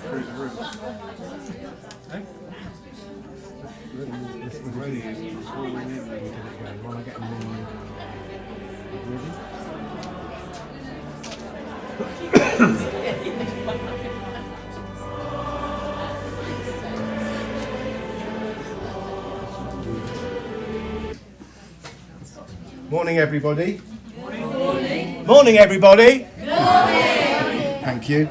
through the room. Hey? Ready. Morning, everybody. Morning. Morning, everybody. Good morning. Thank you.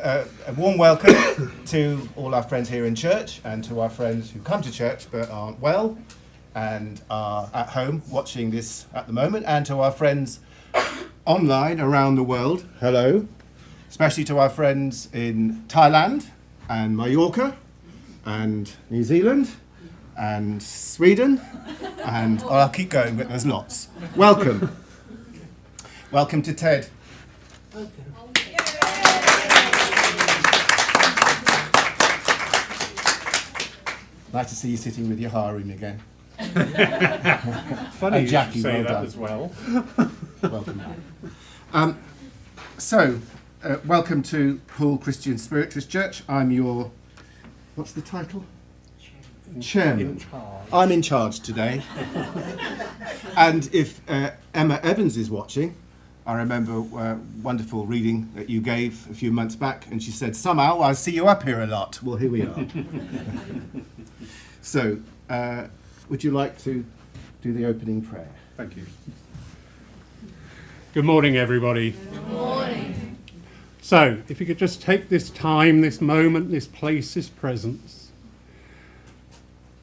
A warm welcome to all our friends here in church and to our friends who come to church but aren't well and are at home watching this at the moment, and to our friends online around the world. Hello. Especially to our friends in Thailand and Mallorca and New Zealand and Sweden, and I'll keep going, but there's lots. Welcome. Welcome to TED. Nice to see you sitting with your harem again. Funny Jackie, you say well that done. as well. Welcome back. Welcome to Poole Christian Spiritualist Church. I'm your, what's the title? Chairman. In charge. I'm in charge today. And if Emma Evans is watching, I remember a wonderful reading that you gave a few months back, and she said, somehow I see you up here a lot. Well, here we are. So, would you like to do the opening prayer? Thank you. Good morning, everybody. Good morning. So, if you could just take this time, this moment, this place, this presence,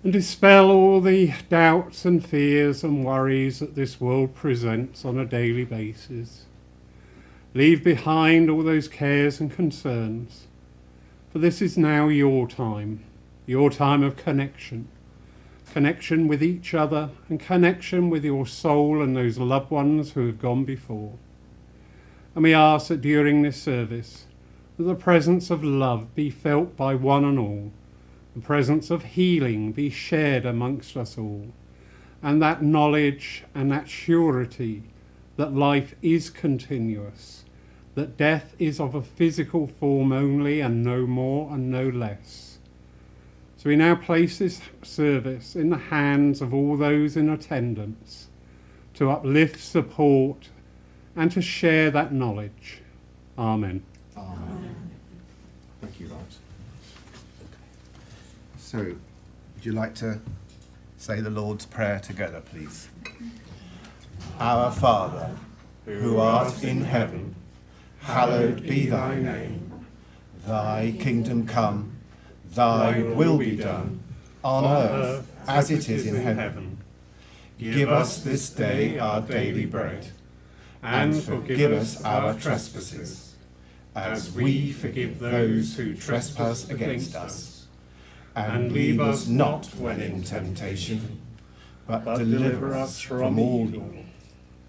and dispel all the doubts and fears and worries that this world presents on a daily basis. Leave behind all those cares and concerns, for this is now your time of connection with each other and connection with your soul and those loved ones who have gone before. And we ask that during this service, that the presence of love be felt by one and all, the presence of healing be shared amongst us all, and that knowledge and that surety that life is continuous, that death is of a physical form only and no more and no less. So we now place this service in the hands of all those in attendance to uplift, support, and to share that knowledge. Amen. Amen. Thank you, Raj. So, would you like to say the Lord's Prayer together, please? Our Father, who art in heaven, hallowed be thy name. Thy kingdom come, thy will be done, on earth as it is in heaven. Give us this day our daily bread, and forgive us our trespasses, as we forgive those who trespass against us. And lead us not when in temptation, but deliver us from all evil.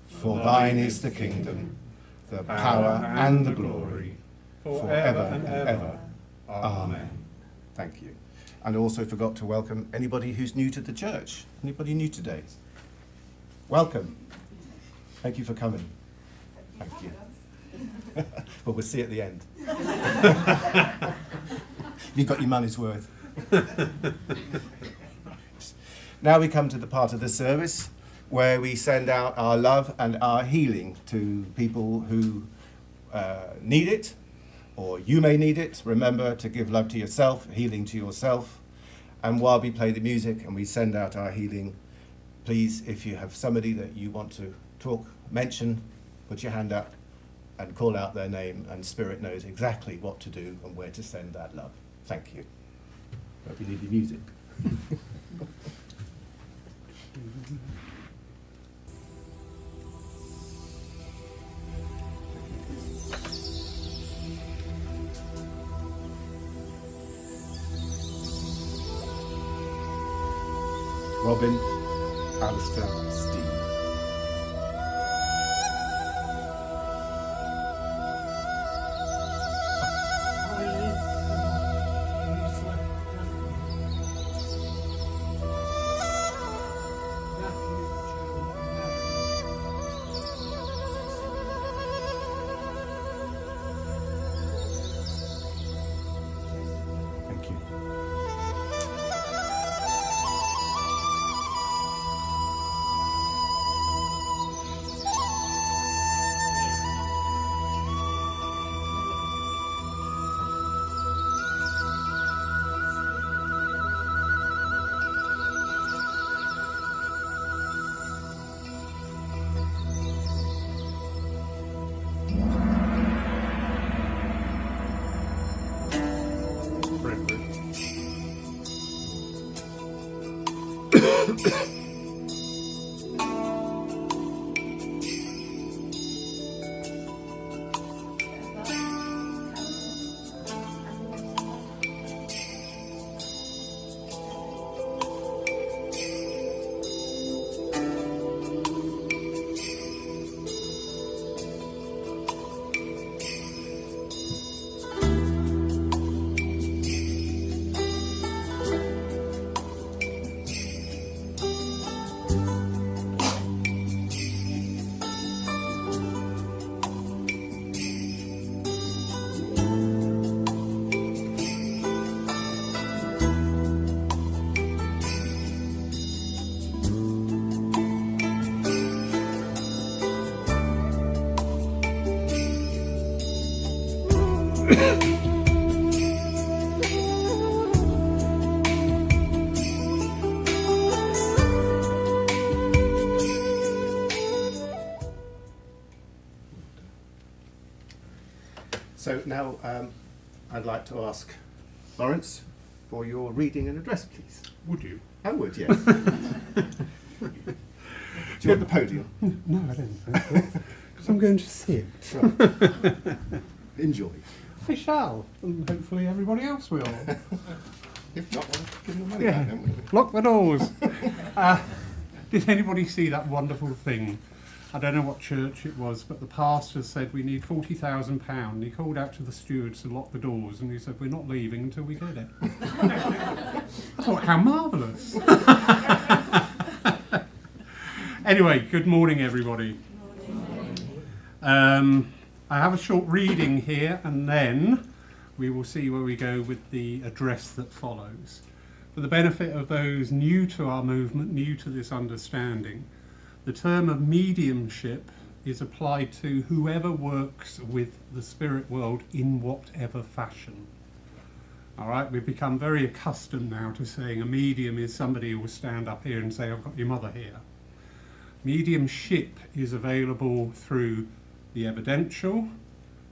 For thine is the kingdom, the power and the glory, forever and ever. Amen. Thank you. And I also forgot to welcome anybody who's new to the church. Anybody new today? Welcome. Thank you for coming. Thank you. Well, we'll see at the end. You got your money's worth. Now we come to the part of the service where we send out our love and our healing to people who need it, or you may need it. Remember to give love to yourself, healing to yourself. And while we play the music and we send out our healing, please, if you have somebody that you want to talk, mention, put your hand up and call out their name, and Spirit knows exactly what to do and where to send that love. Thank you. Hope you need the music. Robin, Alistair, Steve. So now I'd like to ask Lawrence for your reading and address, please. Would you? I would, yes. Do you want the podium? No, I don't think so. Because I'm going to sit. Right. Enjoy. I shall, and hopefully everybody else will. If not, we'll give them the money Yeah, back, don't we? lock the doors. Did anybody see that wonderful thing? I don't know what church it was, but the pastor said we need £40,000. He called out to the stewards to lock the doors, and he said we're not leaving until we get it. I thought, how marvellous. Anyway, good morning, everybody. I have a short reading here, and then we will see where we go with the address that follows. For the benefit of those new to our movement, new to this understanding, the term of mediumship is applied to whoever works with the spirit world in whatever fashion. All right, we've become very accustomed now to saying a medium is somebody who will stand up here and say, I've got your mother here. Mediumship is available through the evidential,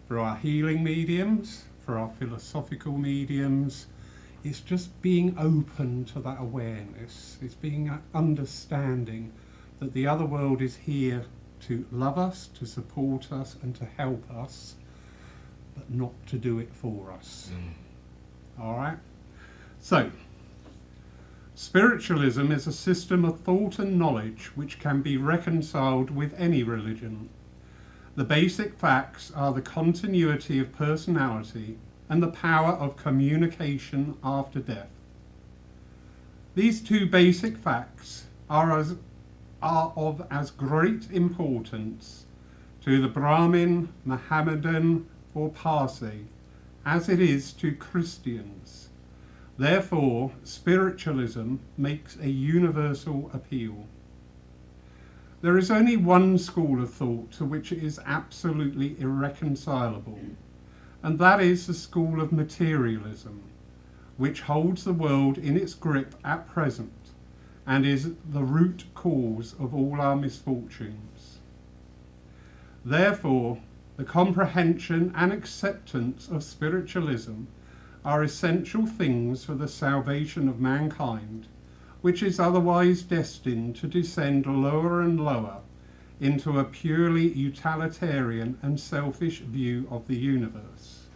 for our healing mediums, for our philosophical mediums. It's just being open to that awareness. It's being that understanding that the other world is here to love us, to support us, and to help us, but not to do it for us. All right? So, spiritualism is a system of thought and knowledge which can be reconciled with any religion. The basic facts are the continuity of personality and the power of communication after death. These two basic facts are of as great importance to the Brahmin, Mohammedan, or Parsi as it is to Christians. Therefore, spiritualism makes a universal appeal. There is only one school of thought to which it is absolutely irreconcilable, and that is the school of materialism, which holds the world in its grip at present and is the root cause of all our misfortunes. Therefore, the comprehension and acceptance of spiritualism are essential things for the salvation of mankind, which is otherwise destined to descend lower and lower into a purely utilitarian and selfish view of the universe.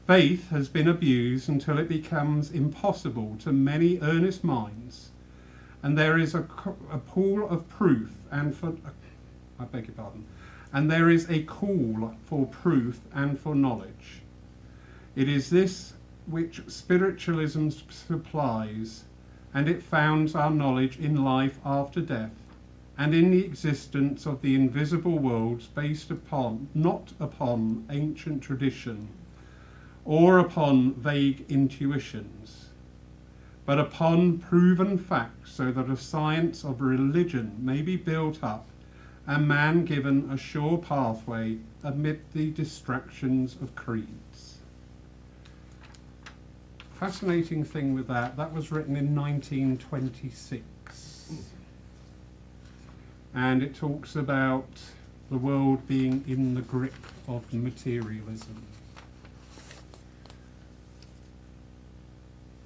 Faith has been abused until it becomes impossible to many earnest minds, and there is a pool of proof and there is a call for proof and for knowledge. It is this which spiritualism supplies, and it founds our knowledge in life after death and in the existence of the invisible worlds based upon, not upon ancient tradition or upon vague intuitions, but upon proven facts, so that a science of religion may be built up and man given a sure pathway amid the distractions of creeds. Fascinating thing with that was written in 1926. And it talks about the world being in the grip of materialism.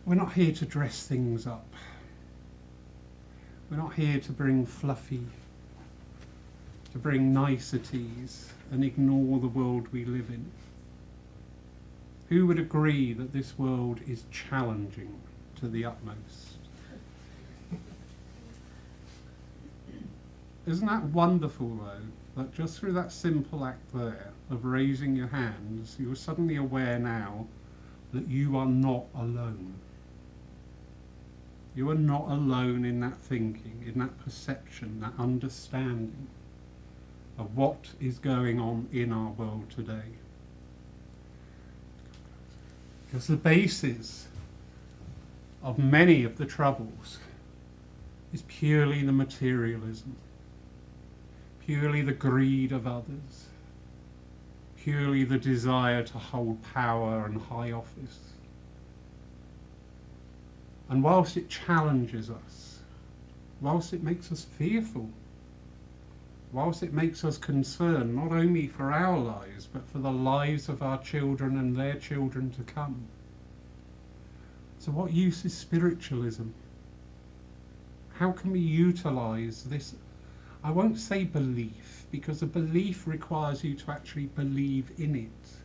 We're not here to dress things up. We're not here to bring fluffy, to bring niceties and ignore the world we live in. Who would agree that this world is challenging to the utmost? Isn't that wonderful, though, that just through that simple act there of raising your hands, you're suddenly aware now that you are not alone. You are not alone in that thinking, in that perception, that understanding of what is going on in our world today. Because the basis of many of the troubles is purely the materialism, purely the greed of others, purely the desire to hold power and high office. And whilst it challenges us, whilst it makes us fearful, whilst it makes us concerned not only for our lives, but for the lives of our children and their children to come. So what use is spiritualism? How can we utilise this? I won't say belief, because a belief requires you to actually believe in it.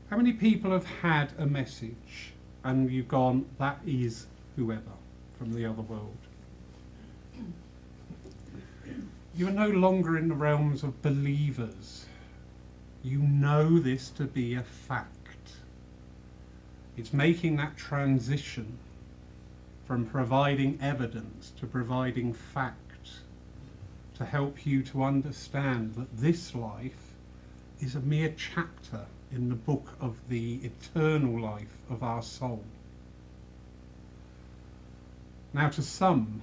How many people have had a message and you've gone, that is whoever from the other world? You are no longer in the realms of believers. You know this to be a fact. It's making that transition from providing evidence to providing fact to help you to understand that this life is a mere chapter in the book of the eternal life of our soul. Now, to some,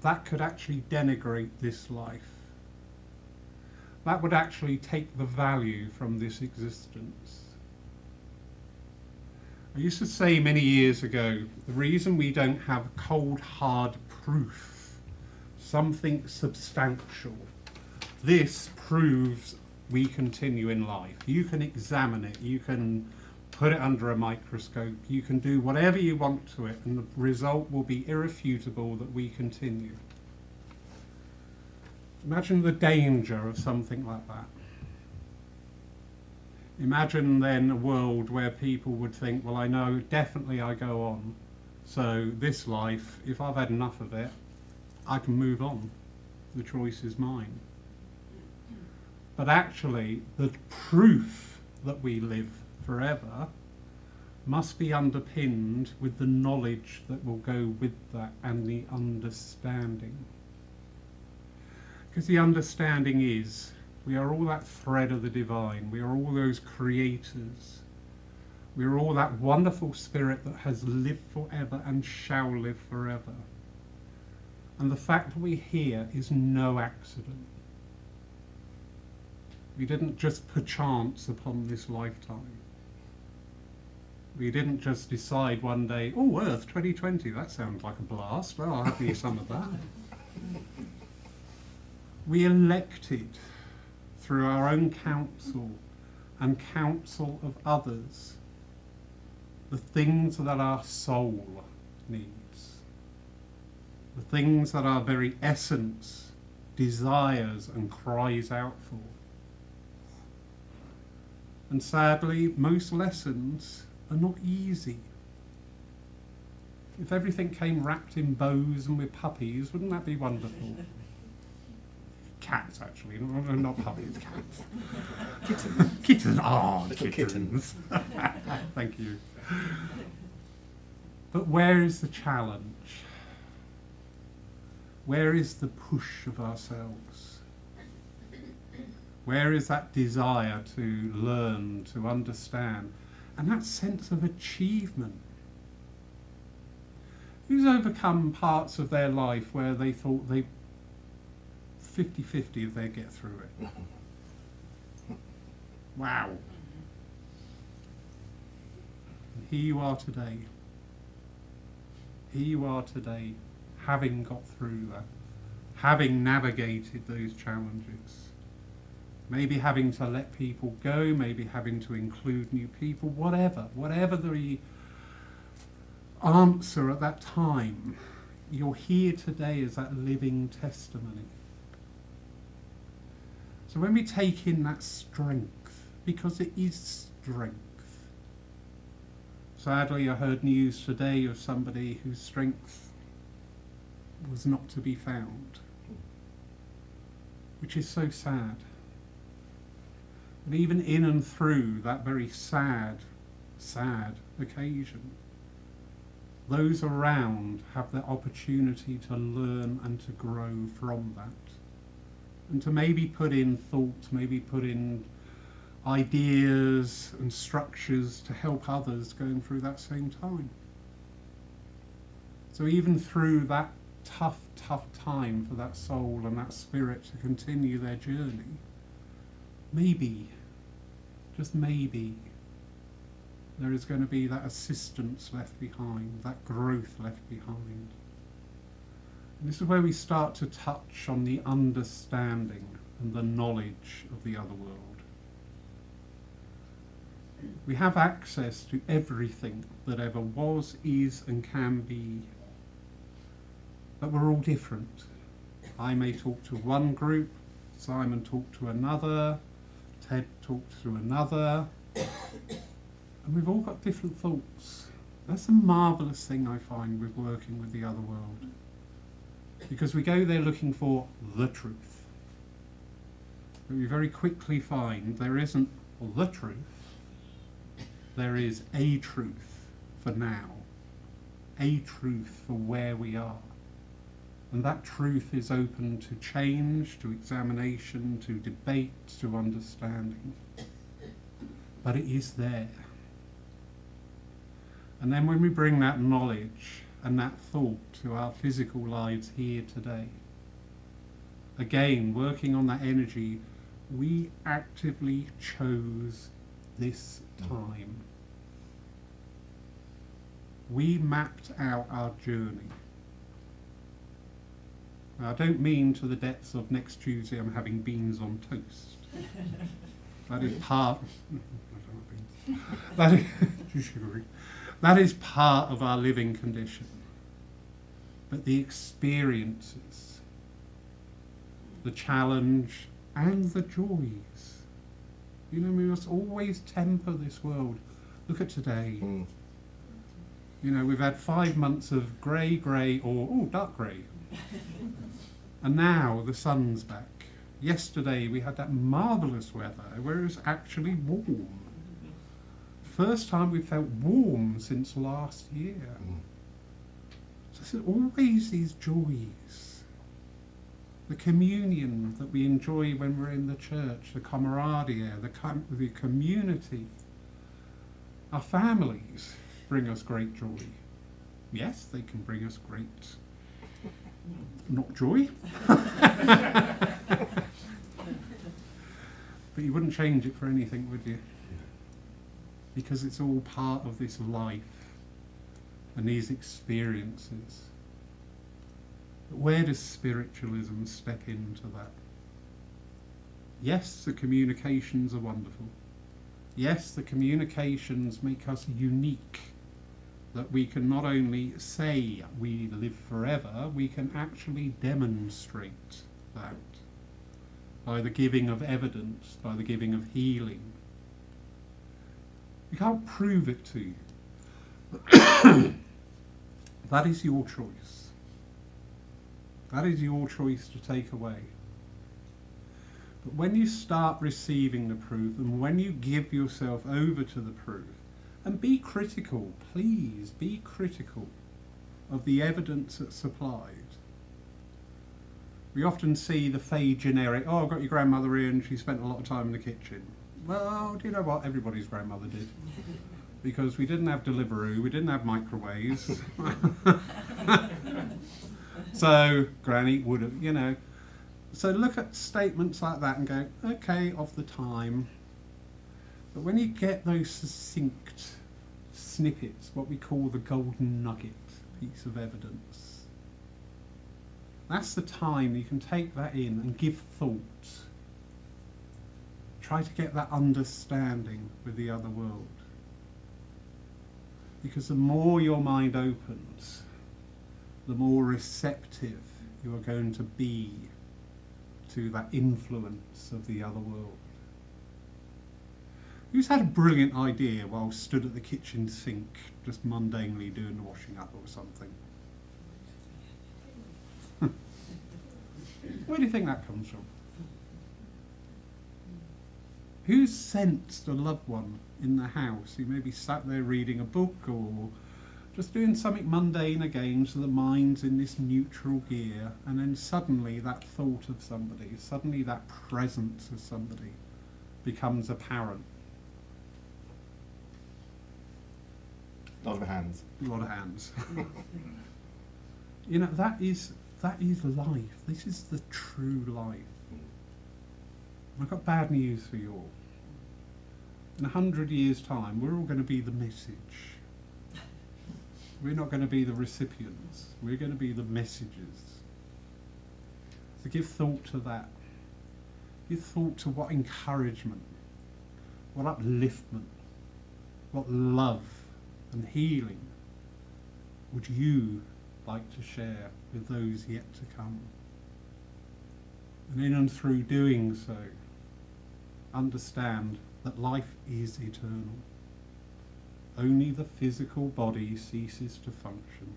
that could actually denigrate this life. That would actually take the value from this existence. I used to say many years ago, the reason we don't have cold, hard proof, something substantial, this proves we continue in life. You can examine it, you can put it under a microscope, you can do whatever you want to it, and the result will be irrefutable that we continue. Imagine the danger of something like that. Imagine then a world where people would think, well, I know definitely I go on, so this life, if I've had enough of it, I can move on. The choice is mine. But actually, the proof that we live forever must be underpinned with the knowledge that will go with that and the understanding. Because the understanding is, we are all that thread of the divine. We are all those creators. We are all that wonderful spirit that has lived forever and shall live forever. And the fact we're here is no accident. We didn't just perchance upon this lifetime. We didn't just decide one day, oh, Earth 2020, that sounds like a blast. Well, I'll have me some of that. We elected through our own counsel and counsel of others the things that our soul needs, the things that our very essence desires and cries out for. And sadly, most lessons are not easy. If everything came wrapped in bows and with puppies, wouldn't that be wonderful? Cats, actually, not puppies, cats. Kittens. Kittens, oh, Little kittens. Thank you. But where is the challenge? Where is the push of ourselves? Where is that desire to learn, to understand, and that sense of achievement? Who's overcome parts of their life where they thought they 50-50 if they get through it? Wow. And here you are today. Here you are today, having got through that, having navigated those challenges. Maybe having to let people go, maybe having to include new people, whatever the answer at that time, you're here today as that living testimony. So when we take in that strength, because it is strength. Sadly, I heard news today of somebody whose strength was not to be found, which is so sad. But even in and through that very sad occasion, those around have the opportunity to learn and to grow from that, and to maybe put in thoughts, maybe put in ideas and structures to help others going through that same time. So even through that tough time for that soul and that spirit to continue their journey, maybe, just maybe, there is going to be that assistance left behind, that growth left behind. And this is where we start to touch on the understanding and the knowledge of the other world. We have access to everything that ever was, is, and can be. But we're all different. I may talk to one group, Simon talked to another, Ted talked to another, and we've all got different thoughts. That's a marvellous thing I find with working with the other world. Because we go there looking for the truth. But we very quickly find there isn't the truth. There is a truth for now, a truth for where we are. And that truth is open to change, to examination, to debate, to understanding. But it is there. And then when we bring that knowledge and that thought to our physical lives here today, again, working on that energy, we actively chose this time. We mapped out our journey. Now, I don't mean to the depths of next Tuesday I'm having beans on toast. That is part. That is sugary. That is part of our living condition. But the experiences, the challenge, and the joys. You know, we must always temper this world. Look at today. You know, we've had 5 months of grey, or dark grey. And now the sun's back. Yesterday we had that marvellous weather where it was actually warm. First time we felt warm since last year. So there's always these joys. The communion that we enjoy when we're in the church, the camaraderie, the community. Our families bring us great joy. Yes, they can bring us great, not joy. But you wouldn't change it for anything, would you? Because it's all part of this life and these experiences. But where does spiritualism step into that? Yes, the communications are wonderful. Yes, the communications make us unique. That we can not only say we live forever, we can actually demonstrate that by the giving of evidence, by the giving of healing. You can't prove it to you. That is your choice. That is your choice to take away. But when you start receiving the proof, and when you give yourself over to the proof, and be critical, please be critical of the evidence that's supplied. We often see the fey generic, oh, I've got your grandmother here and she spent a lot of time in the kitchen. Well, do you know what? Everybody's grandmother did. Because we didn't have Deliveroo, we didn't have microwaves. So Granny would have, you know. So look at statements like that and go, okay, of the time. But when you get those succinct snippets, what we call the golden nugget piece of evidence, that's the time you can take that in and give thought. Try to get that understanding with the other world. Because the more your mind opens, the more receptive you are going to be to that influence of the other world. Who's had a brilliant idea while stood at the kitchen sink, just mundanely doing the washing up or something? Where do you think that comes from? Who's sensed a loved one in the house who maybe sat there reading a book or just doing something mundane again, so the mind's in this neutral gear, and then suddenly that thought of somebody, suddenly that presence of somebody becomes apparent? A lot of hands. A lot of hands. You know, that is life. This is the true life. I've got bad news for you all. In 100 years' time, we're all going to be the message. We're not going to be the recipients. We're going to be the messages. So give thought to that. Give thought to what encouragement, what upliftment, what love and healing would you like to share with those yet to come? And in and through doing so, understand that life is eternal. Only the physical body ceases to function.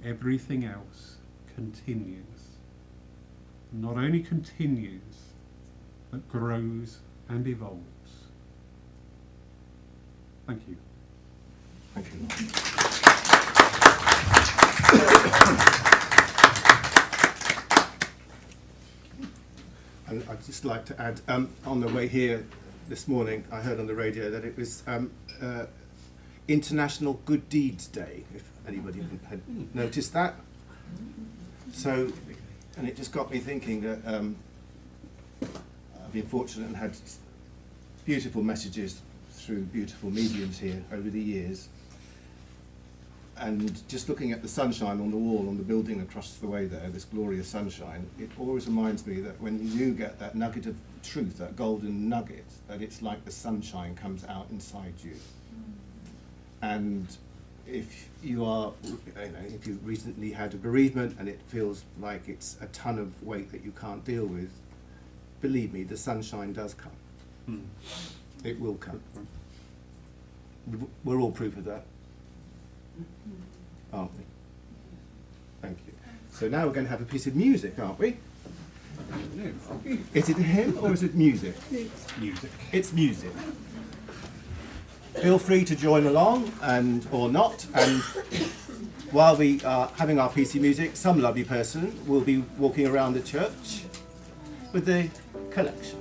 Everything else continues. Not only continues, but grows and evolves. Thank you. Thank you. And I'd just like to add, on the way here this morning, I heard on the radio that it was International Good Deeds Day, if anybody had noticed that. So, and it just got me thinking that I've been fortunate and had beautiful messages through beautiful mediums here over the years. And just looking at the sunshine on the wall on the building across the way there, this glorious sunshine, it always reminds me that when you do get that nugget of truth, that golden nugget, that it's like the sunshine comes out inside you. And if you are, if you recently had a bereavement and it feels like it's a ton of weight that you can't deal with, believe me, the sunshine does come. It will come. We're all proof of that, aren't we? Thank you. So now we're going to have a piece of music, aren't we? Is it a hymn or is it music? It's music. It's music. Feel free to join along and or not. And while we are having our piece of music, some lovely person will be walking around the church with the collection.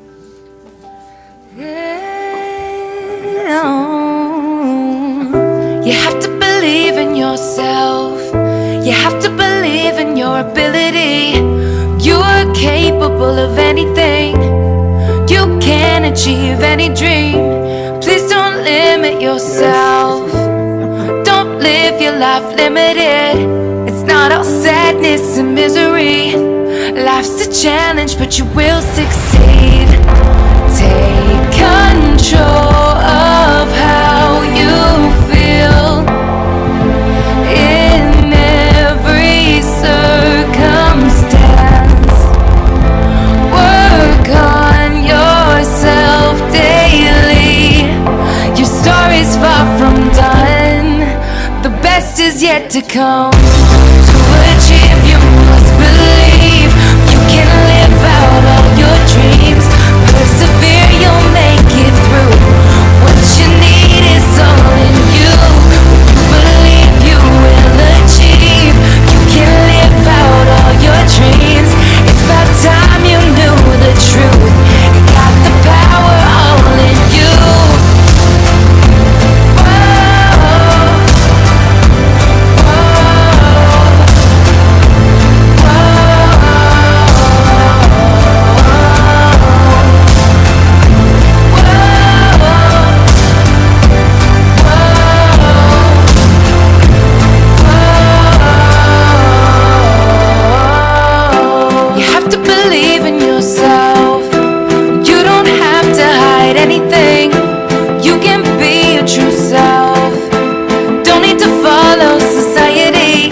You have to believe in yourself. You have to believe in your ability. You are capable of anything. You can achieve any dream. Please don't limit yourself. Don't live your life limited. It's not all sadness and misery. Life's a challenge, but you will succeed. Take control of how you feel in every circumstance. Work on yourself daily. Your story's far from done. The best is yet to come. To achieve, you must believe. You can live out all your dreams. Persevere, you'll make it through. What you need is all in you. What you believe you will achieve. You can live out all your dreams. It's about time you knew the truth. You got the power all in you. You have to believe in yourself. You don't have to hide anything. You can be your true self. Don't need to follow society.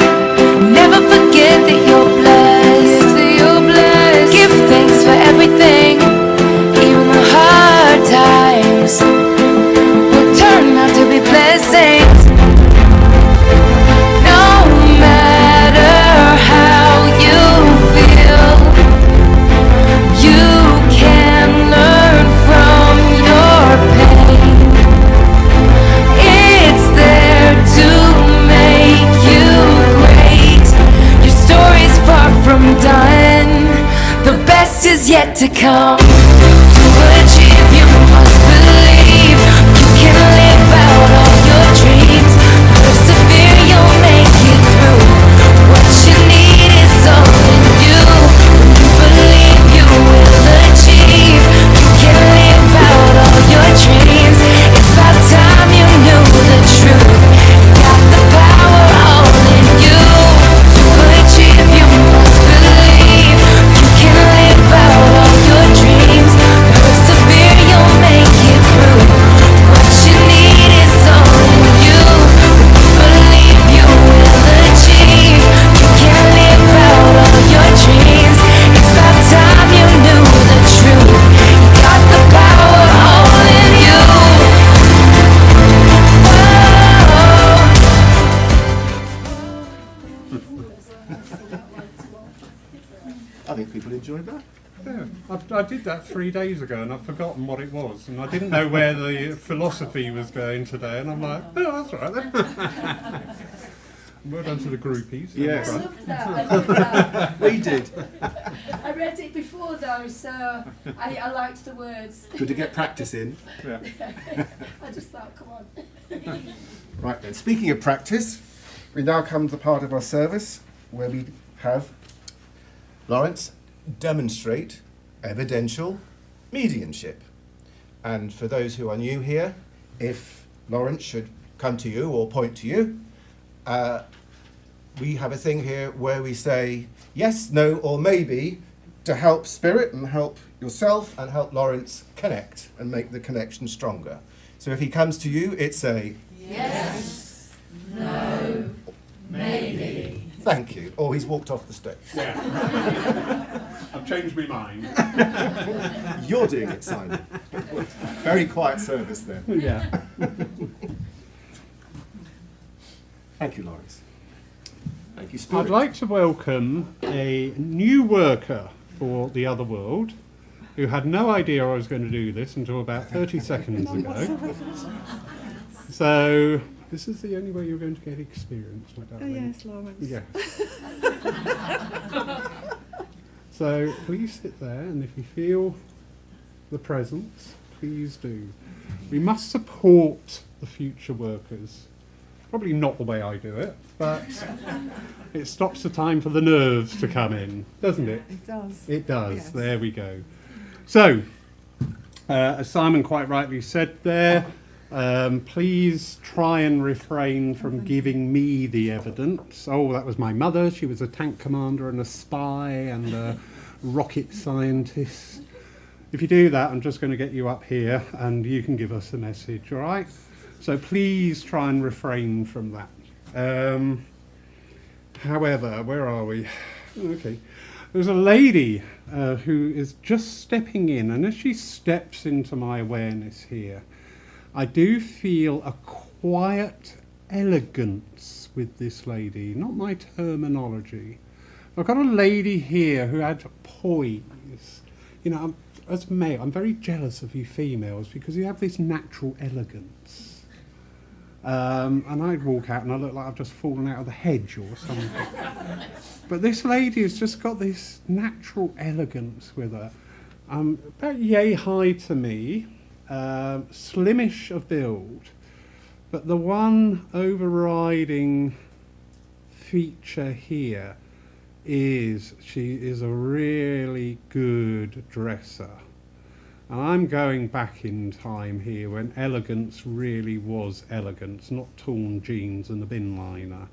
to come. To achieve, you must believe. You can live out all your dreams. Persevere, you'll make it through. What you need is all in you. When you believe, you will achieve. You can live out all your dreams. It's about time you knew the truth. You got the power all in you. To achieve, you must believe. You can live out all your dreams. Persevere, you'll make it through. What you need is all in you. When you believe, you will achieve. You can live out all your dreams. It's about time you knew the truth. You got the power all in you. I think people enjoyed that. Yeah, I did that 3 days ago and I've forgotten what it was, and I didn't know where the philosophy was going today, and I'm like, oh, that's all right then. Well done to the groupies. Yes. I loved that. I loved that. We did. I read it before though, so I liked the words. Good to get practice in. Yeah. I just thought, come on. Right then, speaking of practice, we now come to the part of our service where we have Lawrence demonstrate evidential mediumship. And for those who are new here, if Lawrence should come to you or point to you, we have a thing here where we say yes, no, or maybe to help Spirit and help yourself and help Lawrence connect and make the connection stronger. So if he comes to you, it's a Yes, no, maybe. thank you, or he's walked off the stage. Yeah. I've changed my mind. You're doing it, Simon. Very quiet service there. Yeah. Thank you, Lawrence. Thank you, Spirit. I'd like to welcome a new worker for the other world who had no idea I was going to do this until about 30 seconds ago. So, this is the only way you're going to get experience, my darling. Yes, Lawrence. Yes. So, please sit there, and if you feel the presence, please do. We must support the future workers. Probably not the way I do it, but it stops the time for the nerves to come in, doesn't it? It does. It does. Yes. There we go. So, as Simon quite rightly said there, please try and refrain from giving me the evidence. Oh, that was my mother. She was a tank commander and a spy and a rocket scientist. If you do that, I'm just going to get you up here and you can give us a message, all right? So please try and refrain from that. However, where are we? Okay. There's a lady who is just stepping in, and as she steps into my awareness here, I do feel a quiet elegance with this lady, not my terminology. I've got a lady here who had poise. You know, as a male, I'm very jealous of you females because you have this natural elegance. And I'd walk out and I look like I've just fallen out of the hedge or something. But this lady has just got this natural elegance with her. About yay high to me, slimish of build, but the one overriding feature here is she is a really good dresser. And I'm going back in time here when elegance really was elegance, not torn jeans and a bin liner.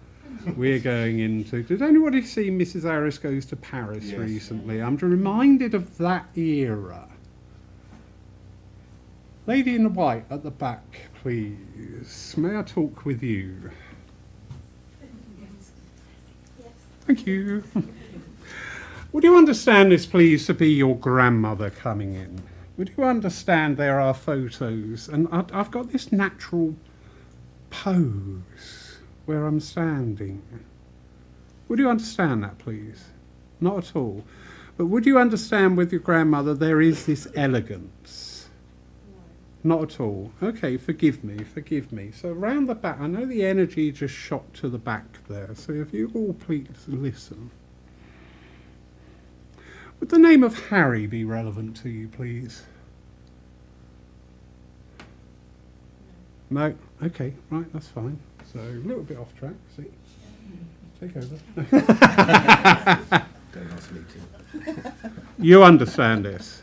We're going into... Did anybody see Mrs. Harris Goes to Paris Yes. recently? I'm reminded of that era. Lady in the white at the back, please. May I talk with you? Thank you. Would you understand this, please, to be your grandmother coming in? Would you understand there are photos, and I've got this natural pose where I'm standing. Would you understand that, please? Not at all. But would you understand with your grandmother there is this elegance? Not at all. Okay, forgive me, forgive me. So around the back, I know the energy just shot to the back there, so if you all please listen. Would the name of Harry be relevant to you, please? No? Okay, right, that's fine. So a little bit off track, see? Take over. Don't ask me to. You understand this?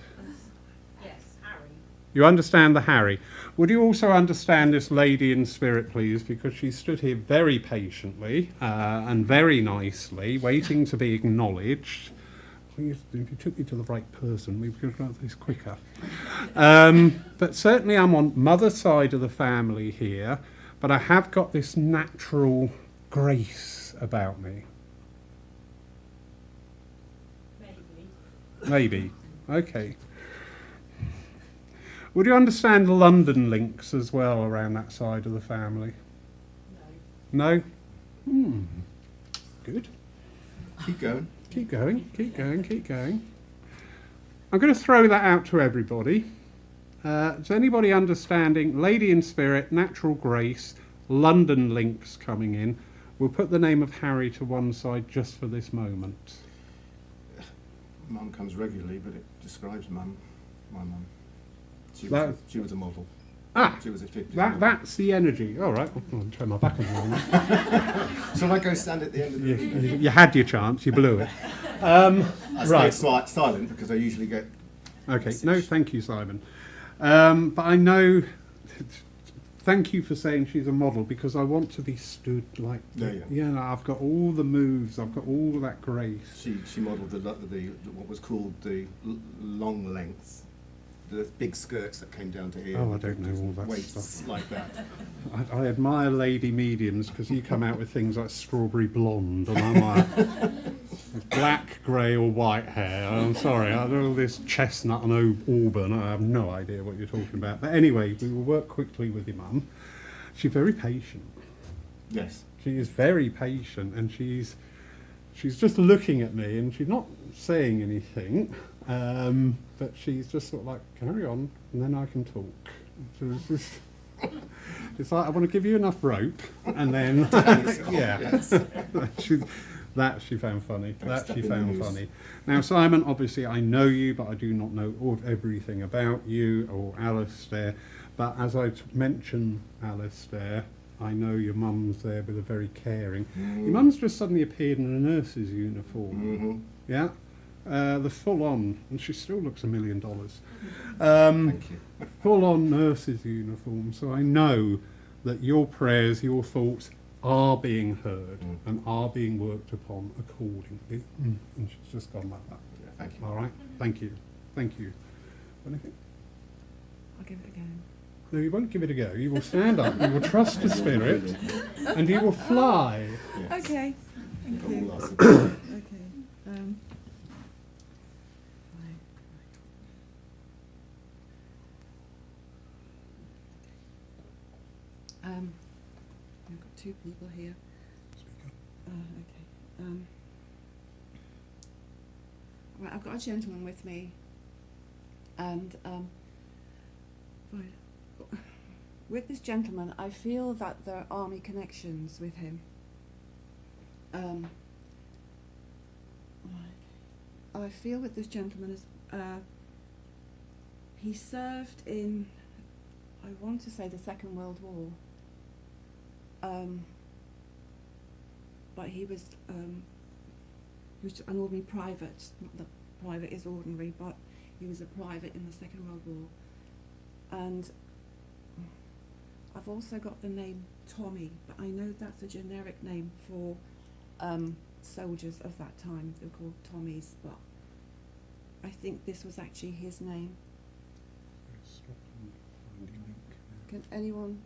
Yes, Harry. You understand the Harry. Would you also understand this lady in spirit, please? Because she stood here very patiently and very nicely, waiting to be acknowledged. If you took me to the right person, we could have got this quicker. But certainly I'm on mother's side of the family here, but I have got this natural grace about me. Maybe. Okay. Would you understand the London links as well around that side of the family? No. No? Good. Keep going. Keep going, keep going, keep going. I'm going to throw that out to everybody. Is anybody understanding Lady in Spirit, Natural Grace, London links coming in? We'll put the name of Harry to one side just for this moment. Mum comes regularly, but it describes Mum, my mum. She was a model. Ah, She was a 50s that, model. that's the energy. All right, I'll turn my back on that. Shall I go stand at the end of the room? You had your chance, you blew it. I Right. stayed silent because I usually get... Okay, no, thank you, Simon. But I know, thank you for saying she's a model, because I want to be stood like, I've got all the moves, I've got all that grace. She modelled the what was called the long lengths, the big skirts that came down to here. Oh, I don't know all that Weights stuff. like that. I admire lady mediums because you come out with things like strawberry blonde, and I'm like black, grey, or white hair. I'm sorry, I do all this chestnut and auburn. I have no idea what you're talking about. But anyway, we will work quickly with your mum. She's very patient. Yes. She is very patient, and she's just looking at me, and she's not saying anything. But she's just sort of like, carry on, and then I can talk. So it's just, it's like, I want to give you enough rope, and then, yeah. That she found funny. That she found funny. Now, Simon, obviously I know you, but I do not know everything about you or Alistair. But as I mentioned Alistair, I know your mum's there with a very caring. Your mum's just suddenly appeared in a nurse's uniform. Mm-hmm. Yeah? The full-on, and she still looks $1 million. Thank you. Full-on nurse's uniform. So I know that your prayers, your thoughts are being heard and are being worked upon accordingly. And she's just gone like that. Yeah, thank you. All right? Thank you. Thank you. Anything? I'll give it a go. No, you won't give it a go. You will stand up, you will trust the spirit, and you will fly. Yes. Okay. Thank Got all you. our support. Okay. I've got two people here. Okay. Right, I've got a gentleman with me, and right. With this gentleman, I feel that there are army connections with him. I feel with this gentleman is he served in, I want to say, the Second World War. But he was an ordinary private. Not that private is ordinary, but he was a private in the Second World War. And I've also got the name Tommy, but I know that's a generic name for soldiers of that time. They were called Tommies, but I think this was actually his name. Can anyone?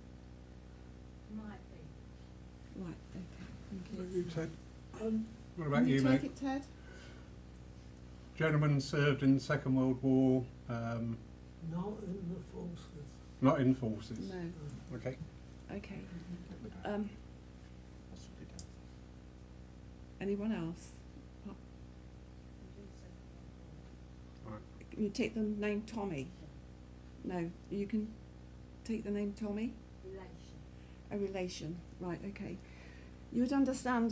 Might be. Right, okay, thank you. You, Ted? What Can about you, take mate? it, Ted? Gentleman served in the Second World War. Not in the forces. Not in forces. No. Okay. Okay. Anyone else? Right. Can you take the name Tommy? No, you can take the name Tommy? Relation. A relation, right, okay. You would understand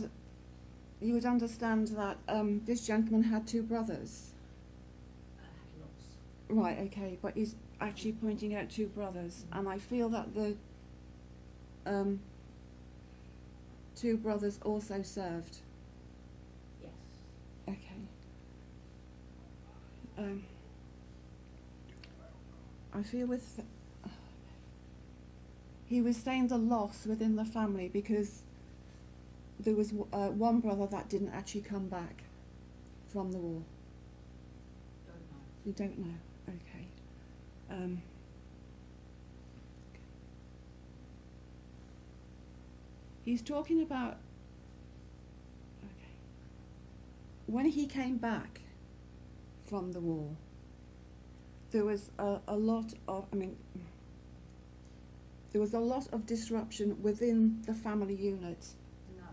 that this gentleman had two brothers. Right, okay, but he's actually pointing out two brothers, and I feel that the two brothers also served. Yes. Okay. I feel with he was saying the loss within the family because there was one brother that didn't actually come back from the war. Don't know. You don't know. Okay. He's talking about when he came back from the war. There was a lot of, there was a lot of disruption within the family unit. No.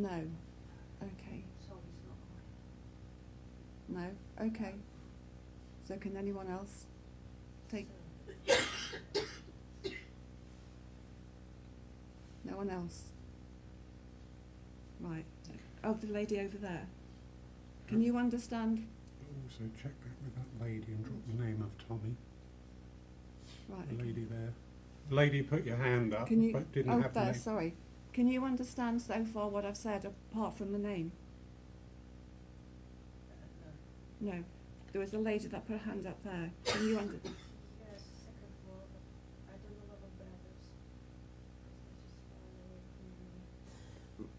No. Okay. So it's not right. No. Okay. So can anyone else take? No one else. Right. Oh, the lady over there. Can you understand? Also check back with that lady and drop the name of Tommy. Right. The Okay. lady there. The lady put your hand up, Can you? but didn't Oh, have the there. name. Sorry. Can you understand so far what I've said apart from the name? No. No. There was a lady that put her hand up there. Can you understand? Yes, second war, but I don't know about brothers.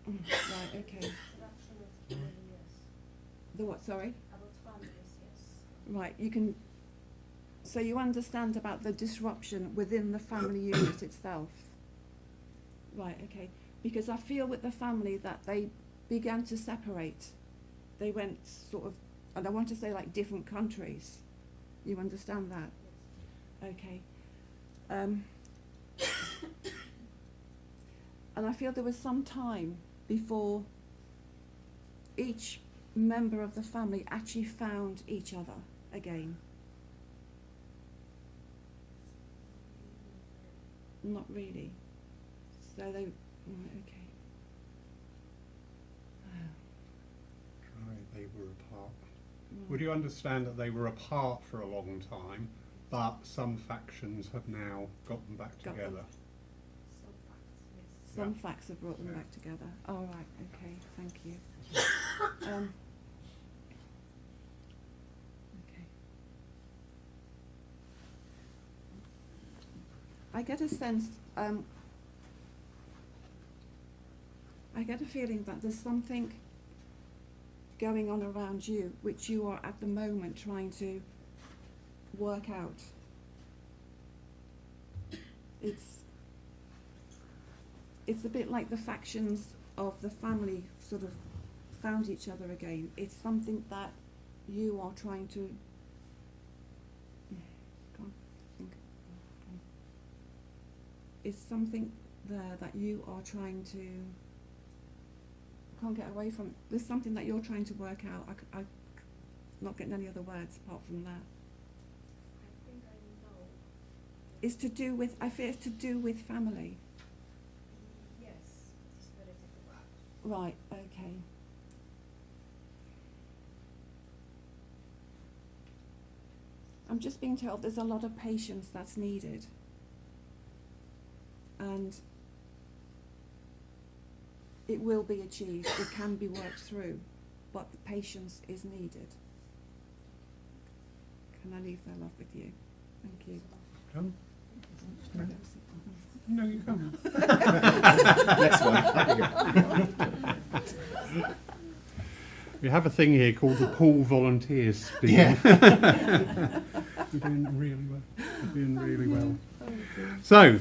Because they just Right. Okay. corruption of family, yes. The what? Sorry. About families, yes. Right. You can. So you understand about the disruption within the family unit itself. Right. Okay. Because I feel with the family that they began to separate. They went sort of, and I want to say like different countries. You understand that? Yes. Okay. And I feel there was some time before each member of the family actually found each other again. Not really. So they, right, okay. Right, they were apart. Right. Would you understand that they were apart for a long time, but some factions have now got them back Got together? them. Some facts, yes. Some Yeah. facts have brought them Yeah. back together. All right, okay, thank you. Okay. I get a sense, I get a feeling that there's something going on around you which you are at the moment trying to work out. It's a bit like the factions of the family sort of found each other again. It's something that you are trying to it's something there that you are trying to can't get away from. There's something that you're trying to work out. I'm not getting any other words apart from that. I think I know. It's to do with, I fear it's to do with family. Yes, it's very difficult. Right, okay. I'm just being told there's a lot of patience that's needed. And it will be achieved, it can be worked through, but the patience is needed. Can I leave their love with you? Thank you. Come. No, you can't. Next one. We have a thing here called the Pool Volunteers speaking. Yeah. We're doing really well. We're doing really well. So,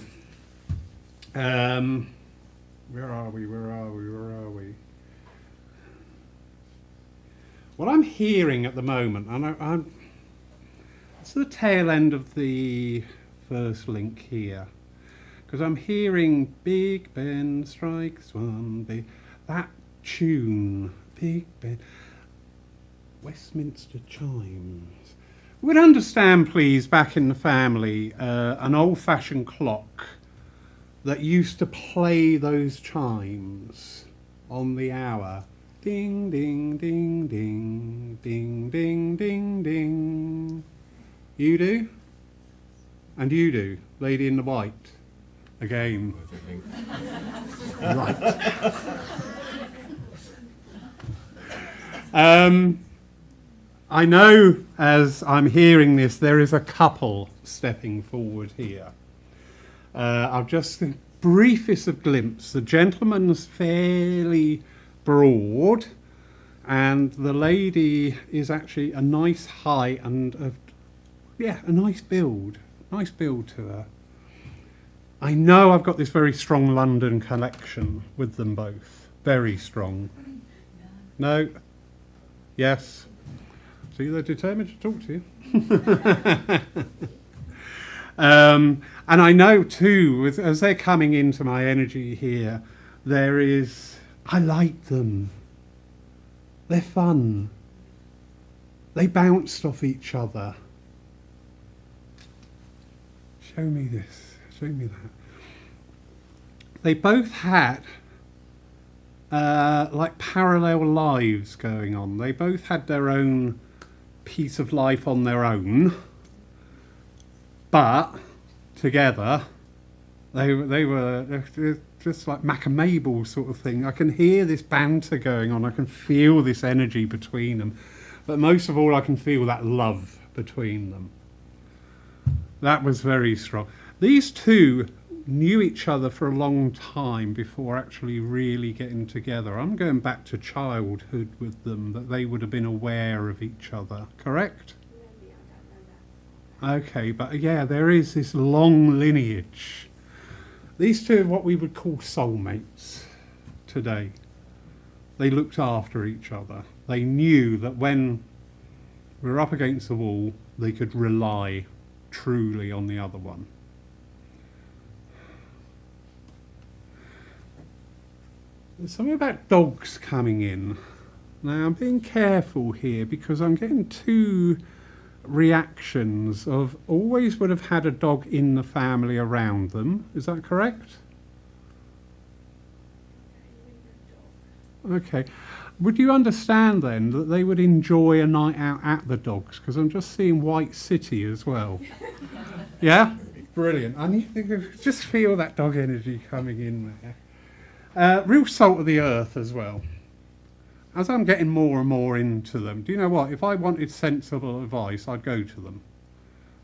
where are we? What I'm hearing at the moment, and it's the tail end of the first link here, because I'm hearing Big Ben strikes one, that tune, Big Ben, Westminster chimes. Would understand, please, back in the family, an old-fashioned clock that used to play those chimes on the hour. Ding, ding, ding, ding, ding, ding, ding, ding. You do? And you do, lady in the white. Again. Right. I know as I'm hearing this, there is a couple stepping forward here. I've just the briefest of glimpse. The gentleman's fairly broad, and the lady is actually a nice height and a nice build. Nice build to her. I know I've got this very strong London connection with them both. Very strong. No? Yes? See, they're determined to talk to you. And I know too, as they're coming into my energy here, I like them. They're fun. They bounced off each other. Show me this. Show me that. They both had like parallel lives going on. They both had their own piece of life on their own, but together they were just like Mac and Mabel sort of thing. I can hear this banter going on. I can feel this energy between them, but most of all, I can feel that love between them. That was very strong. These two knew each other for a long time before actually really getting together. I'm going back to childhood with them, that they would have been aware of each other, correct? Maybe, I don't know that. Okay, but yeah, there is this long lineage. These two are what we would call soulmates today. They looked after each other. They knew that when we were up against the wall, they could rely truly on the other one. There's something about dogs coming in. Now I'm being careful here because I'm getting two reactions of always would have had a dog in the family around them. Is that correct? Okay. Would you understand then that they would enjoy a night out at the dogs? Because I'm just seeing White City as well. Yeah? Brilliant. I need to just feel that dog energy coming in there. Real salt of the earth as well. As I'm getting more and more into them, do you know what? If I wanted sensible advice, I'd go to them.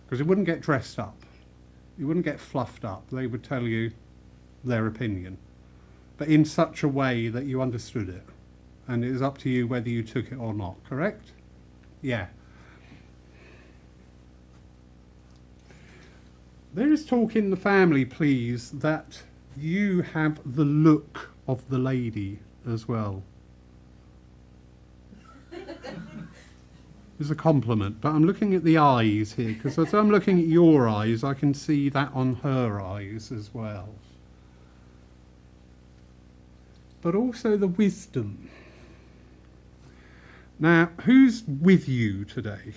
Because it wouldn't get dressed up. It wouldn't get fluffed up. They would tell you their opinion. But in such a way that you understood it. And it is up to you whether you took it or not, correct? Yeah. There is talk in the family, please, that you have the look of the lady as well. It's a compliment, but I'm looking at the eyes here, because as I'm looking at your eyes, I can see that on her eyes as well. But also the wisdom. Now, who's with you today?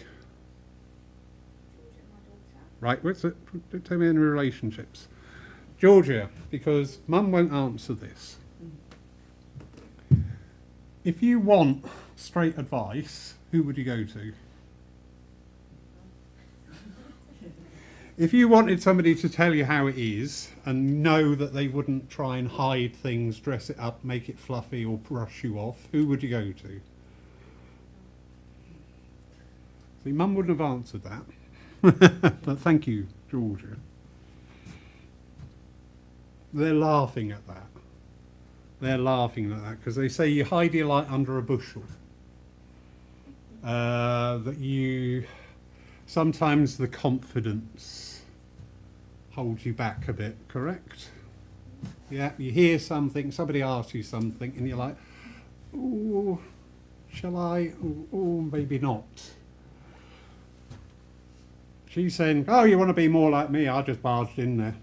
Right, what's it? Tell me any relationships. Georgia, because Mum won't answer this. If you want straight advice, who would you go to? If you wanted somebody to tell you how it is and know that they wouldn't try and hide things, dress it up, make it fluffy or brush you off, who would you go to? See, Mum wouldn't have answered that. But thank you, Georgia. They're laughing at that. They're laughing at that because they say you hide your light under a bushel. That you sometimes the confidence holds you back a bit, correct? Yeah, you hear something, somebody asks you something, and you're like, "Oh, shall I? Oh, maybe not." She's saying, "Oh, you want to be more like me? I just barged in there."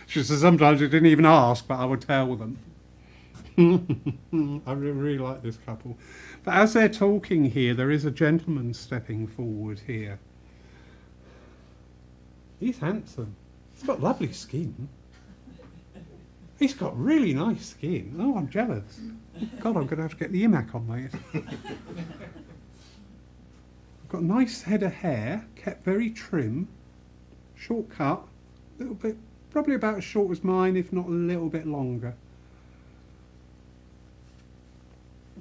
She says sometimes I didn't even ask, but I would tell them. I really like this couple. But as they're talking here, there is a gentleman stepping forward here. He's handsome. He's got lovely skin. He's got really nice skin. Oh, I'm jealous. God, I'm going to have to get the imac on, mate. got a nice head of hair, kept very trim, short cut, a little bit, probably about as short as mine, if not a little bit longer.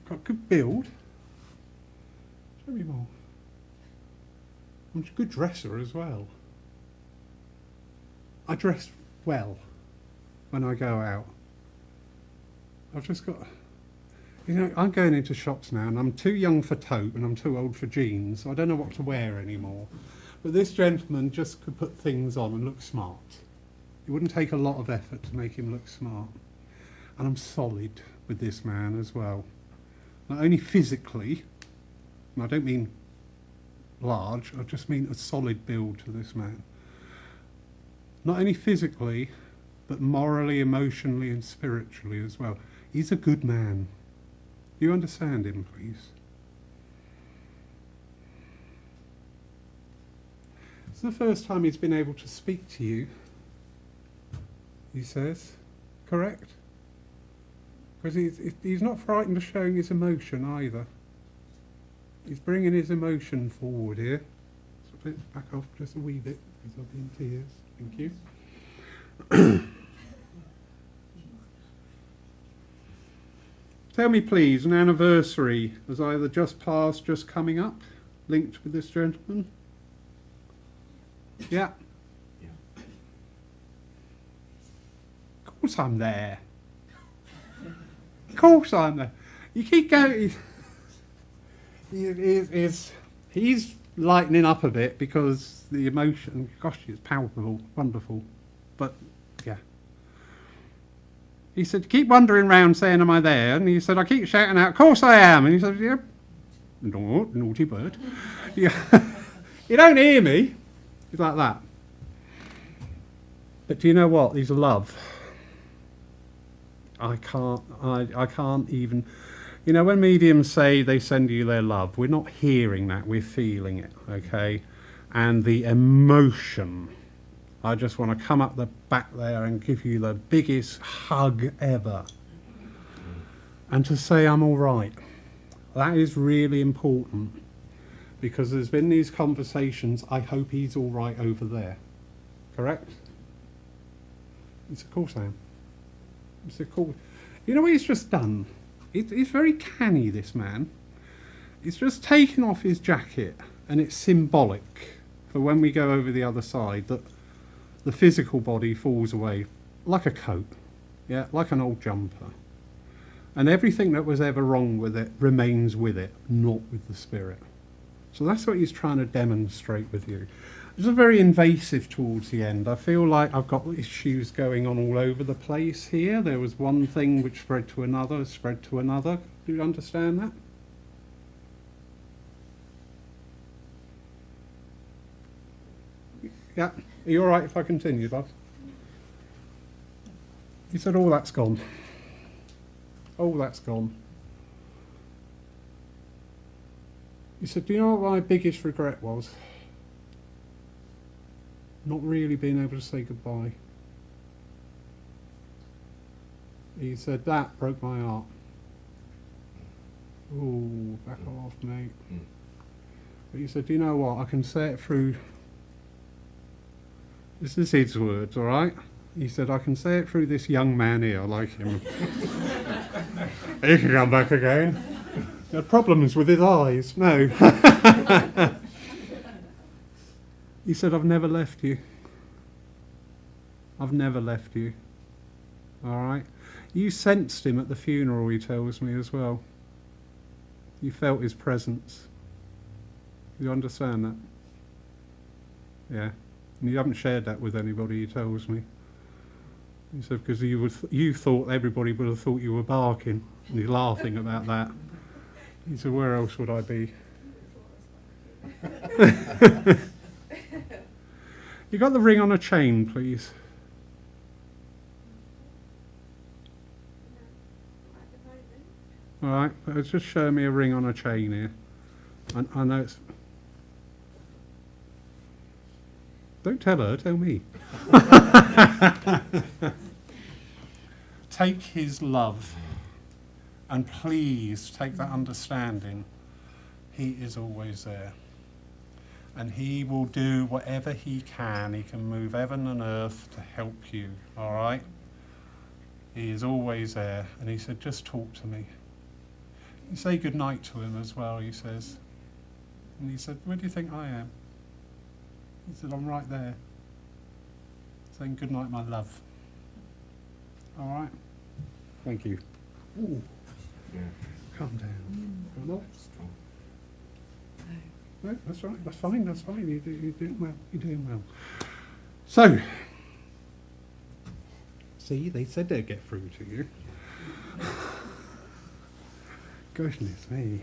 Got good build. Show me more. I'm a good dresser as well. I dress well when I go out. I've just got, you know, I'm going into shops now and I'm too young for taupe and I'm too old for jeans, so I don't know what to wear anymore. But this gentleman just could put things on and look smart. It wouldn't take a lot of effort to make him look smart. And I'm solid with this man as well. Not only physically, and I don't mean large, I just mean a solid build to this man. Not only physically, but morally, emotionally and spiritually as well. He's a good man. Do you understand him, please? It's the first time he's been able to speak to you, he says. Correct? Because he's not frightened of showing his emotion either. He's bringing his emotion forward here. So let's back off just a wee bit because I'll be in tears. Thank you. Tell me please, an anniversary has either just passed, just coming up, linked with this gentleman? Yeah. Of course I'm there. Of course I'm there. You keep going. He's lightening up a bit because the emotion, gosh, it's palpable, wonderful. But, yeah. He said, keep wandering round saying, am I there? And he said, I keep shouting out, of course I am. And he said, yeah, no, naughty bird. Yeah. You don't hear me. He's like that. But do you know what? He's love. I can't even, you know, when mediums say they send you their love, we're not hearing that, we're feeling it, okay? And the emotion, I just want to come up the back there and give you the biggest hug ever. And to say I'm all right. That is really important. Because there's been these conversations, I hope he's all right over there. Correct? It's of course I am. It's of course. You know what he's just done? He's very canny, this man. He's just taken off his jacket, and it's symbolic for when we go over the other side, that the physical body falls away like a coat, yeah, like an old jumper. And everything that was ever wrong with it remains with it, not with the spirit. So that's what he's trying to demonstrate with you. It's very invasive towards the end. I feel like I've got issues going on all over the place here. There was one thing which spread to another, spread to another. Do you understand that? Yeah. Are you all right if I continue, bud? He said, oh, that's gone. Oh, that's gone. He said, do you know what my biggest regret was? Not really being able to say goodbye. He said, that broke my heart. Ooh, back off, mate. But he said, do you know what? I can say it through. This is his words, all right? He said, I can say it through this young man here. I like him. He can come back again. He had problems with his eyes. No. He said, I've never left you. I've never left you. All right? You sensed him at the funeral, he tells me as well. You felt his presence. You understand that? Yeah. And you haven't shared that with anybody, he tells me. He said, because you thought everybody would have thought you were barking. And he's laughing about that. He said, where else would I be? You got the ring on a chain, please? All right, just show me a ring on a chain here. I know it's... Don't tell her, tell me. Take his love, and please take that understanding. He is always there. And he will do whatever he can. He can move heaven and earth to help you, all right? He is always there. And he said, just talk to me. You say good night to him as well, he says. And he said, where do you think I am? He said, I'm right there. Saying good night, my love. All right? Thank you. Ooh. Yeah. Calm down. Come on. Strong. No, that's right. That's fine. That's fine. You're doing well. You're doing well. So, see, they said they'd get through to you. Goodness me.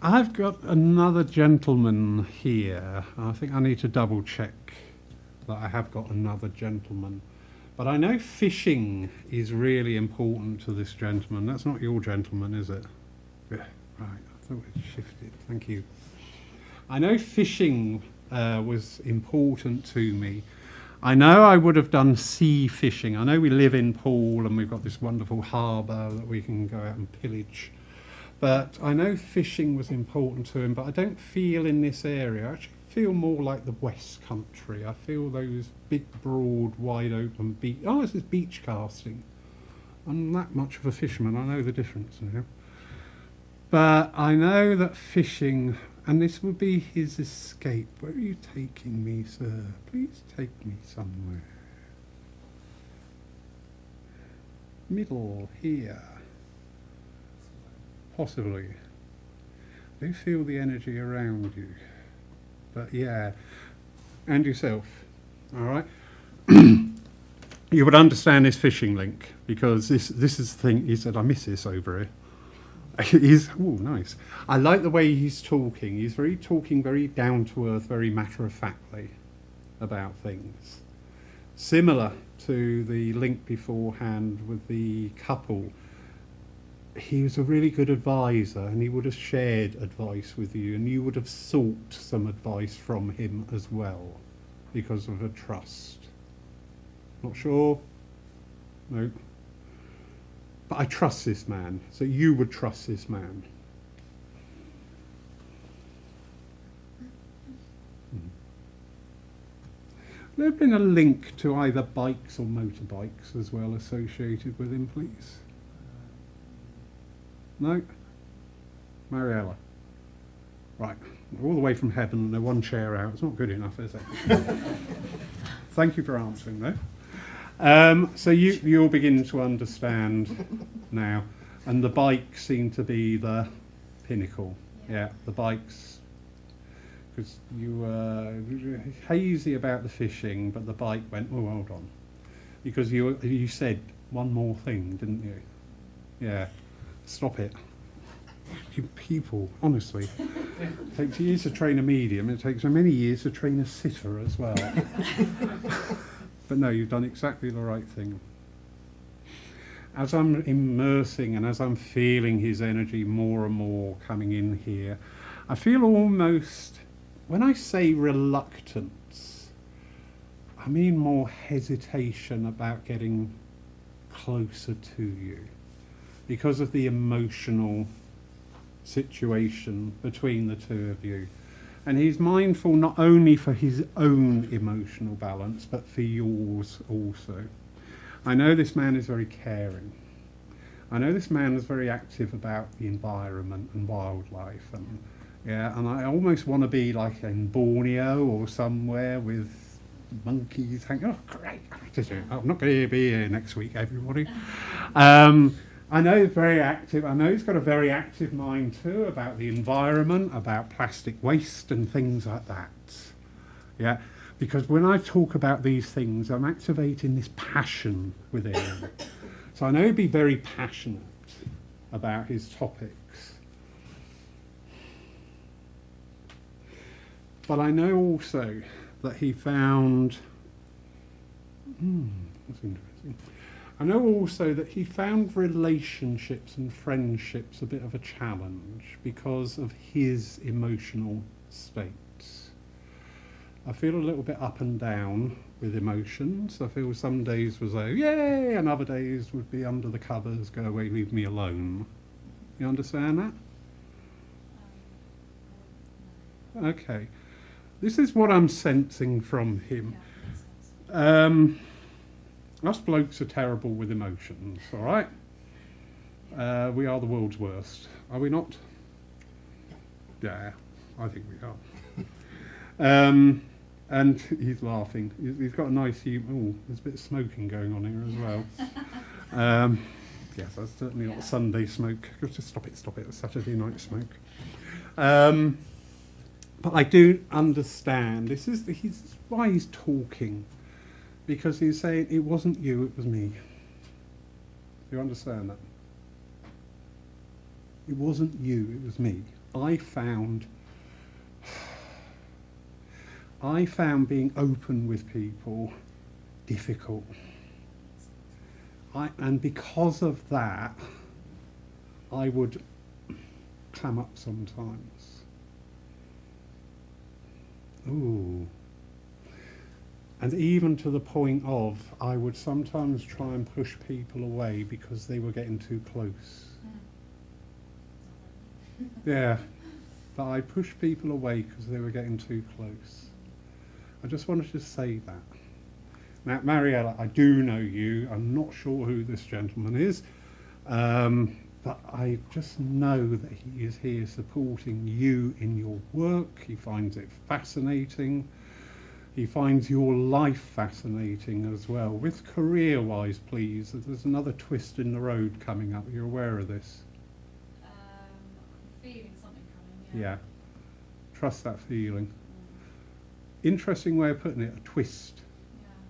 I've got another gentleman here. I think I need to double check that I have got another gentleman. But I know fishing is really important to this gentleman. That's not your gentleman, is it? Yeah, right. I thought it shifted. Thank you. I know fishing was important to me. I know I would have done sea fishing. I know we live in Poole and we've got this wonderful harbour that we can go out and pillage. But I know fishing was important to him, but I don't feel in this area. I actually feel more like the West Country. I feel those big, broad, wide open beach. Oh, this is beach casting. I'm that much of a fisherman. I know the difference now. But I know that fishing, and this would be his escape. Where are you taking me, sir? Please take me somewhere. Middle, here. Possibly. I do feel the energy around you. But yeah, and yourself, all right? You would understand this fishing link, because this is the thing. He said, I miss this over here. He's, oh, nice. I like the way he's talking. He's talking very down to earth, very matter of factly about things. Similar to the link beforehand with the couple. He was a really good advisor, and he would have shared advice with you, and you would have sought some advice from him as well, because of a trust. Not sure? No. But I trust this man, so you would trust this man. There have been a link to either bikes or motorbikes as well associated with him, please. No? Mariella. Right. All the way from heaven and they're one chair out. It's not good enough, is it? Thank you for answering, though. So you're beginning to understand now. And the bikes seem to be the pinnacle. Yeah, the bikes. Because you were hazy about the fishing, but the bike went, oh, hold on. Because you said one more thing, didn't you? Yeah. Stop it. You people, honestly. It takes years to train a medium. It takes so many years to train a sitter as well. But no, you've done exactly the right thing. As I'm immersing and as I'm feeling his energy more and more coming in here, I feel almost, when I say reluctance, I mean more hesitation about getting closer to you, because of the emotional situation between the two of you. And he's mindful not only for his own emotional balance, but for yours also. I know this man is very caring. I know this man is very active about the environment and wildlife. And I almost want to be like in Borneo or somewhere with monkeys hanging. Oh, great. I'm not going to be here next week, everybody. I know he's very active. I know he's got a very active mind too about the environment, about plastic waste and things like that. Yeah, because when I talk about these things, I'm activating this passion within him. So I know he'd be very passionate about his topics. But I know also that he found, that's interesting. I know also that he found relationships and friendships a bit of a challenge because of his emotional states. I feel a little bit up and down with emotions. I feel some days was like, yay, and other days would be under the covers, go away, leave me alone. You understand that? Okay. This is what I'm sensing from him. Us blokes are terrible with emotions, all right? We are the world's worst, are we not? Yeah, I think we are. And he's laughing. He's got a nice humour. Oh, there's a bit of smoking going on here as well. Yes, that's certainly not Sunday smoke. Just stop it, it's Saturday night smoke. But I do understand. This is why he's talking. Because he's saying, it wasn't you, it was me. Do you understand that? It wasn't you, it was me. I found being open with people difficult. And because of that, I would clam up sometimes. Ooh. And even to the point of, I would sometimes try and push people away because they were getting too close. Yeah, but I pushed people away because they were getting too close. I just wanted to say that. Now, Mariella, I do know you. I'm not sure who this gentleman is, but I just know that he is here supporting you in your work. He finds it fascinating. He finds your life fascinating as well. With career-wise, please, there's another twist in the road coming up. You're aware of this? Feeling something coming, Yeah. Trust that feeling. Interesting way of putting it, a twist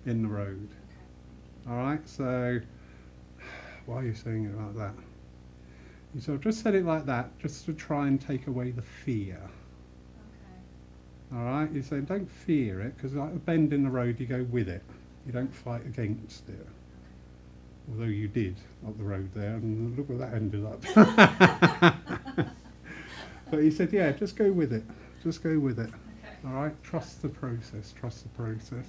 in the road. Okay. All right, so why are you saying it like that? You sort of just said it like that, just to try and take away the fear. Okay. All right, you say don't fear it, because like a bend in the road, you go with it. You don't fight against it. Although you did up the road there, and look where that ended up. But he said, yeah, just go with it. Just go with it. Okay. All right, trust the process, trust the process.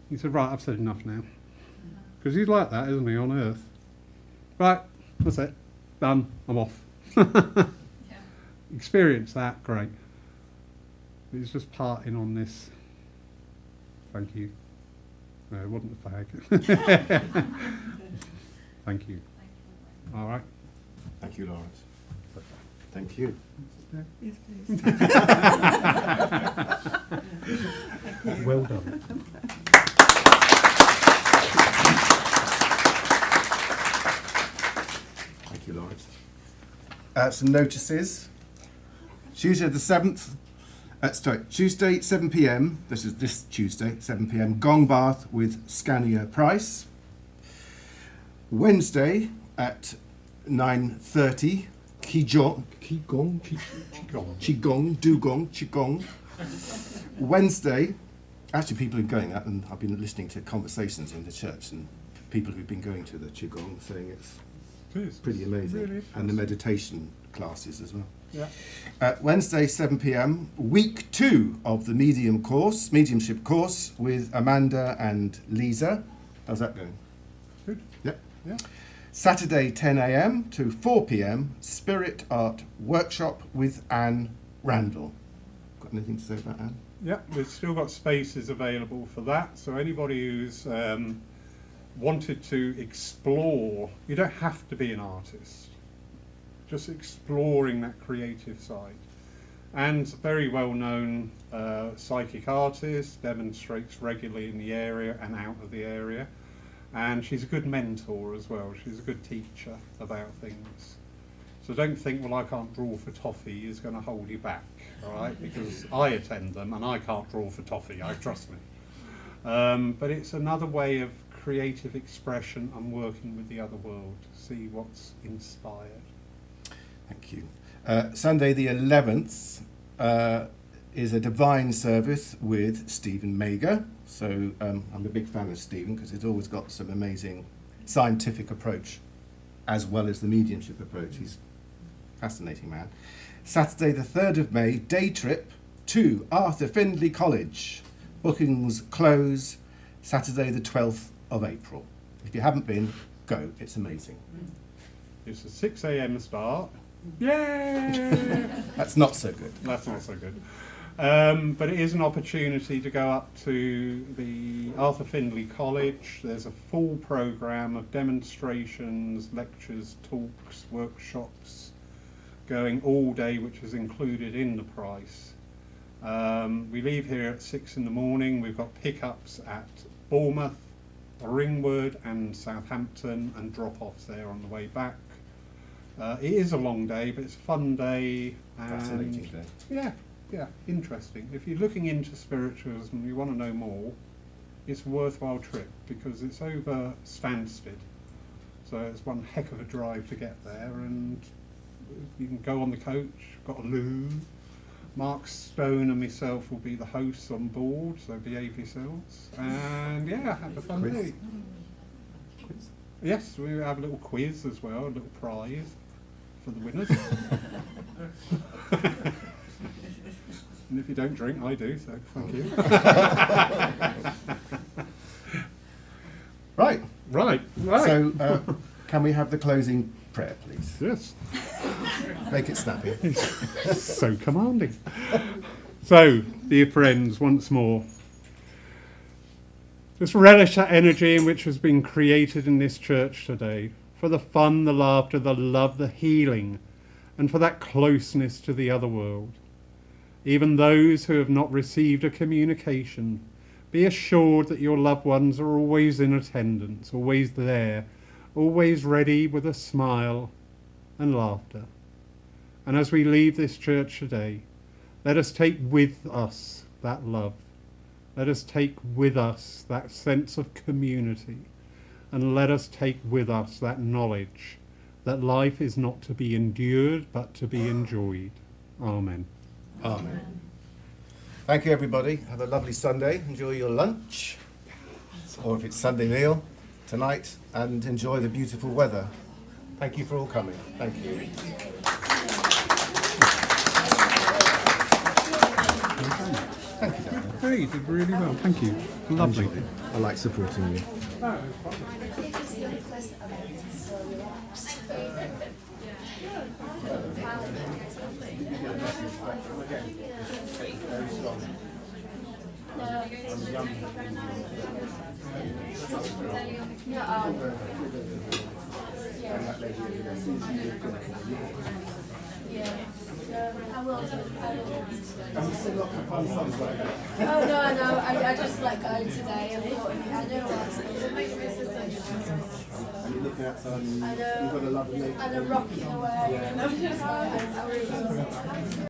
He said, right, I've said enough now. Because he's like that, isn't he, on Earth? Right, that's it. Done. I'm off. Yeah. Experience that, great. It's just parting on this. Thank you. No, it wasn't a fag. Thank you. All right. Thank you, Lawrence. Thank you. Yes, please. Well done. Thank you, Lawrence. Some notices. Tuesday the 7th. Tuesday, 7 p.m. This is this Tuesday, 7 p.m. Gong Bath with Scania Price. Wednesday at 9:30. Qigong. Wednesday. Actually, people are going that, and I've been listening to conversations in the church and people who've been going to the Qigong saying it's pretty amazing, Really? and the meditation classes as well. Yeah. Wednesday, 7 p.m. Week 2 of the mediumship course with Amanda and Lisa. How's that going? Good. Yep. Yeah. Saturday, 10 a.m. to 4 p.m. Spirit Art Workshop with Anne Randall. Got anything to say about Anne? Yeah, we've still got spaces available for that. So anybody who's wanted to explore, you don't have to be an artist. Just exploring that creative side. And very well-known psychic artist, demonstrates regularly in the area and out of the area. And she's a good mentor as well. She's a good teacher about things. So don't think, well, I can't draw for toffee is going to hold you back, all right? Because I attend them and I can't draw for toffee, trust me. But it's another way of creative expression and working with the other world to see what's inspired. Thank you. Sunday the 11th is a divine service with Stephen Mager. So I'm a big fan of Stephen because he's always got some amazing scientific approach as well as the mediumship approach. He's a fascinating man. Saturday the 3rd of May, day trip to Arthur Findlay College. Bookings close Saturday the 12th of April. If you haven't been, go. It's amazing. It's a 6 a.m. start. Yay! That's not so good. That's not so good. But it is an opportunity to go up to the Arthur Findlay College. There's a full programme of demonstrations, lectures, talks, workshops going all day, which is included in the price. We leave here at 6 in the morning. We've got pickups at Bournemouth, Ringwood and Southampton, and drop-offs there on the way back. It is a long day, but it's a fun day. And Fascinating day. Yeah, interesting. If you're looking into spiritualism and you want to know more, it's a worthwhile trip because it's over Stansted. So it's one heck of a drive to get there, and you can go on the coach, got a loo. Mark Stone and myself will be the hosts on board, so behave yourselves. And yeah, have a fun Quiz. day. Yes, we have a little quiz as well, a little prize for the winners. And if you don't drink, I do, so thank you. Right. Right. So, can we have the closing prayer, please? Yes. Make it snappy. So commanding. So, dear friends, once more, just relish that energy in which has been created in this church today, for the fun, the laughter, the love, the healing, and for that closeness to the other world. Even those who have not received a communication, be assured that your loved ones are always in attendance, always there, always ready with a smile and laughter. And as we leave this church today, let us take with us that love. Let us take with us that sense of community. And let us take with us that knowledge that life is not to be endured, but to be enjoyed. Amen. Amen. Thank you, everybody. Have a lovely Sunday. Enjoy your lunch, or if it's Sunday meal tonight, and enjoy the beautiful weather. Thank you for all coming. Thank you. Thank you, Dan. Hey, you did really well. Thank you. Lovely. I like supporting you. Oh no, I just let go today. I thought I know I know, and I'm rocking away, and I'm just like, I really